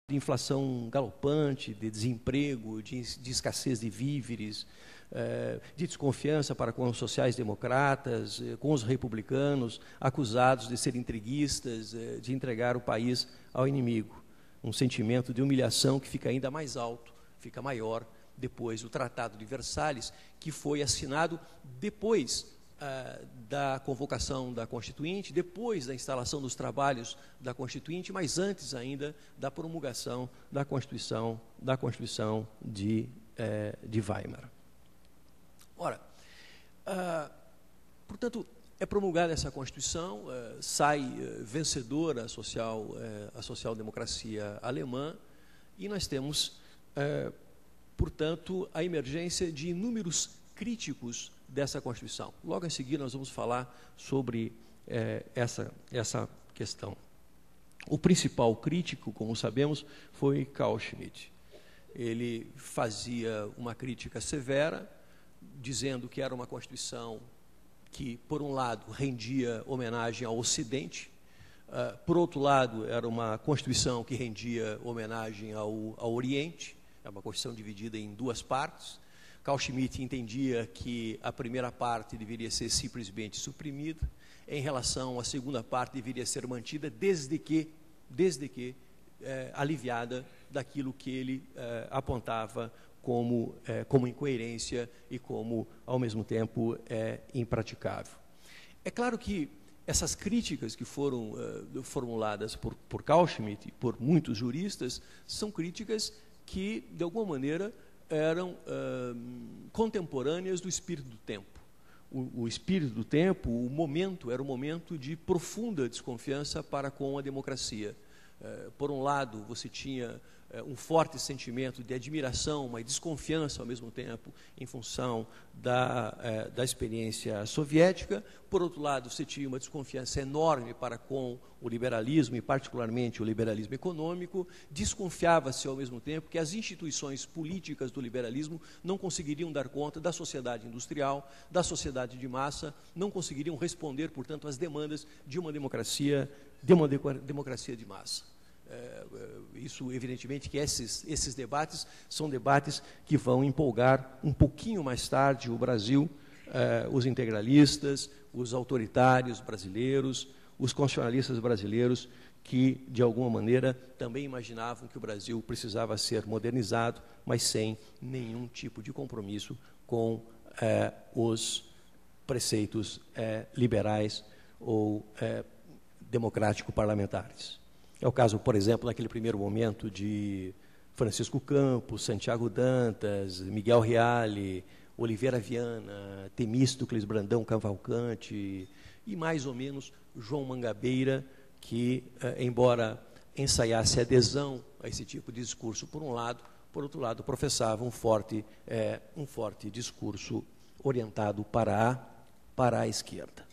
de inflação galopante, de desemprego, de escassez de víveres, de desconfiança para com os sociais-democratas, com os republicanos, acusados de serem intriguistas, de entregar o país ao inimigo. Um sentimento de humilhação que fica ainda mais alto, fica maior, depois do Tratado de Versalhes, que foi assinado depois da convocação da Constituinte, depois da instalação dos trabalhos da Constituinte, mas antes ainda da promulgação da Constituição de Weimar. Ora, portanto, é promulgada essa Constituição, sai vencedora a social-democracia alemã, e nós temos, portanto, a emergência de inúmeros críticos dessa Constituição. Logo em seguida nós vamos falar sobre essa questão. O principal crítico, como sabemos, foi Carl Schmitt. Ele fazia uma crítica severa, dizendo que era uma Constituição que, por um lado, rendia homenagem ao Ocidente, por outro lado, era uma Constituição que rendia homenagem ao Oriente, é uma Constituição dividida em duas partes. Carl Schmitt entendia que a primeira parte deveria ser simplesmente suprimida, em relação à segunda parte deveria ser mantida, desde que aliviada daquilo que ele apontava como incoerência e como, ao mesmo tempo, impraticável. É claro que essas críticas que foram formuladas por Carl Schmitt e por muitos juristas são críticas que, de alguma maneira, eram contemporâneas do espírito do tempo. O espírito do tempo, o momento, era um momento de profunda desconfiança para com a democracia. Por um lado, você tinha um forte sentimento de admiração, mas desconfiança ao mesmo tempo, em função da experiência soviética. Por outro lado, você tinha uma desconfiança enorme para com o liberalismo, e particularmente o liberalismo econômico. Desconfiava-se ao mesmo tempo que as instituições políticas do liberalismo não conseguiriam dar conta da sociedade industrial, da sociedade de massa, não conseguiriam responder, portanto, às demandas de uma democracia de massa. Isso, evidentemente, que esses debates são debates que vão empolgar um pouquinho mais tarde o Brasil, os integralistas, os autoritários brasileiros, os constitucionalistas brasileiros, que, de alguma maneira, também imaginavam que o Brasil precisava ser modernizado, mas sem nenhum tipo de compromisso com os preceitos liberais ou democrático-parlamentares. É o caso, por exemplo, naquele primeiro momento de Francisco Campos, Santiago Dantas, Miguel Reale, Oliveira Viana, Temístocles Brandão Cavalcante e, mais ou menos, João Mangabeira, que, embora ensaiasse adesão a esse tipo de discurso, por outro lado, professava um forte discurso orientado para a esquerda.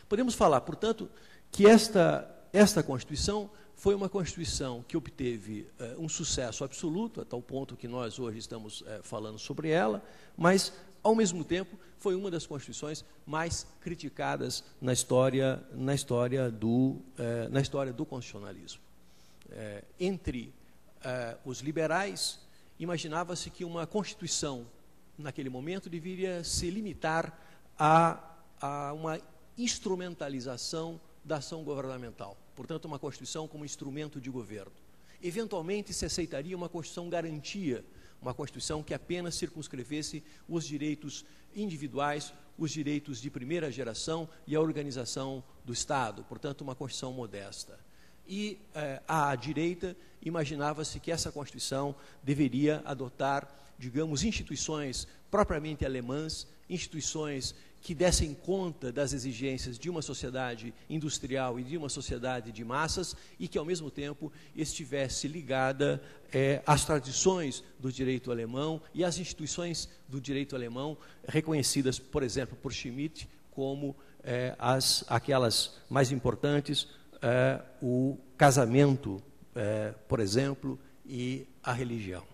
Podemos falar, portanto, que esta Constituição foi uma Constituição que obteve um sucesso absoluto, a tal ponto que nós hoje estamos falando sobre ela, mas, ao mesmo tempo, foi uma das Constituições mais criticadas na história do constitucionalismo. Entre os liberais, imaginava-se que uma Constituição, naquele momento, deveria se limitar a uma instrumentalização da ação governamental. Portanto, uma Constituição como instrumento de governo. Eventualmente, se aceitaria uma Constituição garantia, uma Constituição que apenas circunscrevesse os direitos individuais, os direitos de primeira geração e a organização do Estado. Portanto, uma Constituição modesta. E à direita, imaginava-se que essa Constituição deveria adotar, digamos, instituições propriamente alemãs, instituições que dessem conta das exigências de uma sociedade industrial e de uma sociedade de massas e que, ao mesmo tempo, estivesse ligada às tradições do direito alemão e às instituições do direito alemão reconhecidas, por exemplo, por Schmitt como aquelas mais importantes, o casamento, por exemplo, e a religião.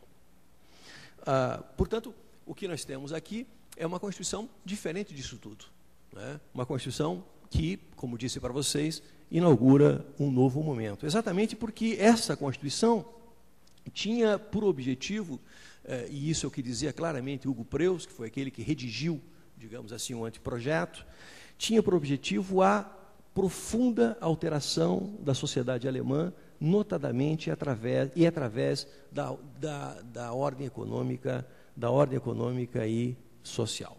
Portanto, o que nós temos aqui é uma Constituição diferente disso tudo, né? Uma Constituição que, como disse para vocês, inaugura um novo momento. Exatamente porque essa Constituição tinha por objetivo, e isso é o que dizia claramente Hugo Preus, que foi aquele que redigiu, digamos assim, um anteprojeto, tinha por objetivo a profunda alteração da sociedade alemã, notadamente através da ordem econômica, e social.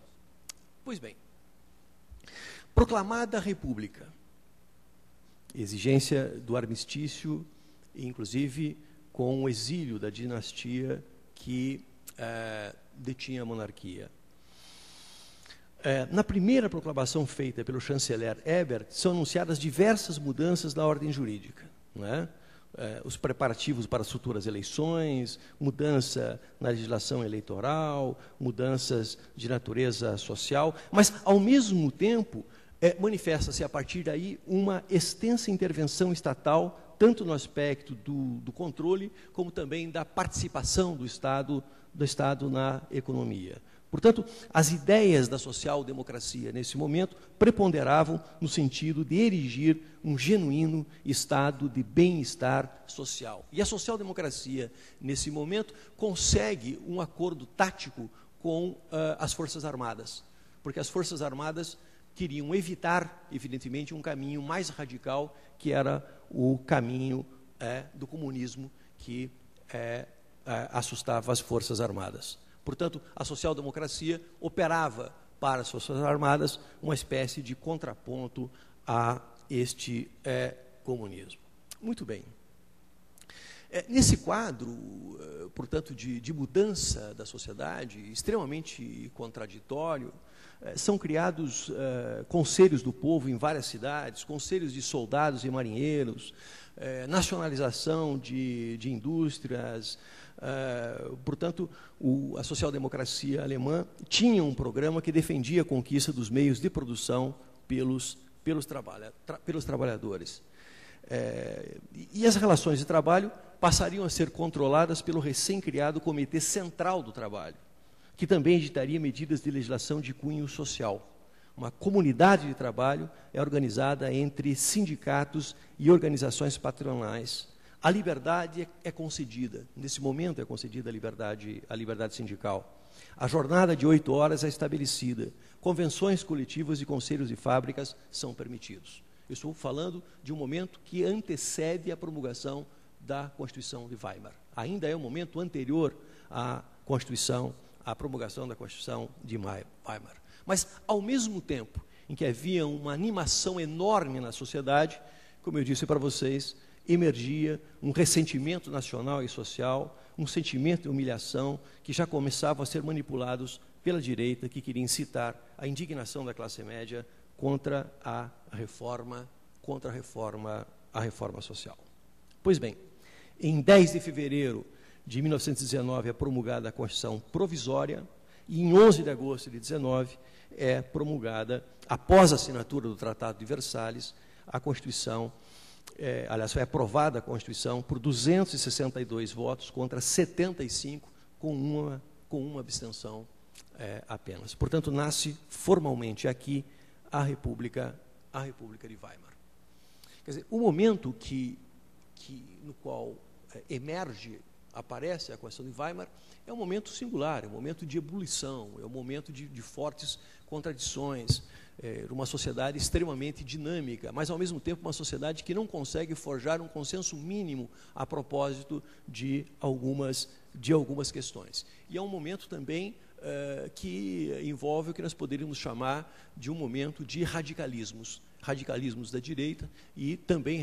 Pois bem, proclamada a República, exigência do armistício, inclusive com o exílio da dinastia que detinha a monarquia. Na primeira proclamação feita pelo chanceler Ebert, são anunciadas diversas mudanças na ordem jurídica, não é? Os preparativos para as futuras eleições, mudança na legislação eleitoral, mudanças de natureza social, mas, ao mesmo tempo, manifesta-se a partir daí uma extensa intervenção estatal, tanto no aspecto do controle, como também da participação do Estado na economia. Portanto, as ideias da social-democracia, nesse momento, preponderavam no sentido de erigir um genuíno estado de bem-estar social. E a social-democracia, nesse momento, consegue um acordo tático com as Forças Armadas, porque as Forças Armadas queriam evitar, evidentemente, um caminho mais radical, que era o caminho do comunismo, que assustava as Forças Armadas. Portanto, a social-democracia operava para as Forças Armadas uma espécie de contraponto a este comunismo. Muito bem. Nesse quadro, portanto, de mudança da sociedade, extremamente contraditório, são criados conselhos do povo em várias cidades, conselhos de soldados e marinheiros, nacionalização de indústrias. Portanto, a social-democracia alemã tinha um programa que defendia a conquista dos meios de produção pelos trabalhadores. E as relações de trabalho passariam a ser controladas pelo recém-criado Comitê Central do Trabalho, que também editaria medidas de legislação de cunho social. Uma comunidade de trabalho é organizada entre sindicatos e organizações patronais. A liberdade é concedida, nesse momento é concedida a liberdade sindical. A jornada de 8 horas é estabelecida. Convenções coletivas e conselhos de fábricas são permitidos. Eu estou falando de um momento que antecede a promulgação da Constituição de Weimar. Ainda é um momento anterior à promulgação da Constituição de Weimar. Mas, ao mesmo tempo em que havia uma animação enorme na sociedade, como eu disse para vocês, emergia um ressentimento nacional e social, um sentimento de humilhação que já começavam a ser manipulados pela direita, que queria incitar a indignação da classe média contra a reforma social. Pois bem, em 10 de fevereiro de 1919 é promulgada a Constituição Provisória e em 11 de agosto de 19 é promulgada, após a assinatura do Tratado de Versalhes, a Constituição. Aliás, foi aprovada a Constituição por 262 votos contra 75, com uma abstenção apenas. Portanto, nasce formalmente aqui a República de Weimar. Quer dizer, o momento no qual aparece a Constituição de Weimar é um momento singular, é um momento de ebulição, é um momento de fortes contradições, uma sociedade extremamente dinâmica, mas, ao mesmo tempo, uma sociedade que não consegue forjar um consenso mínimo a propósito de algumas questões. E é um momento também que envolve o que nós poderíamos chamar de um momento de radicalismos da direita e também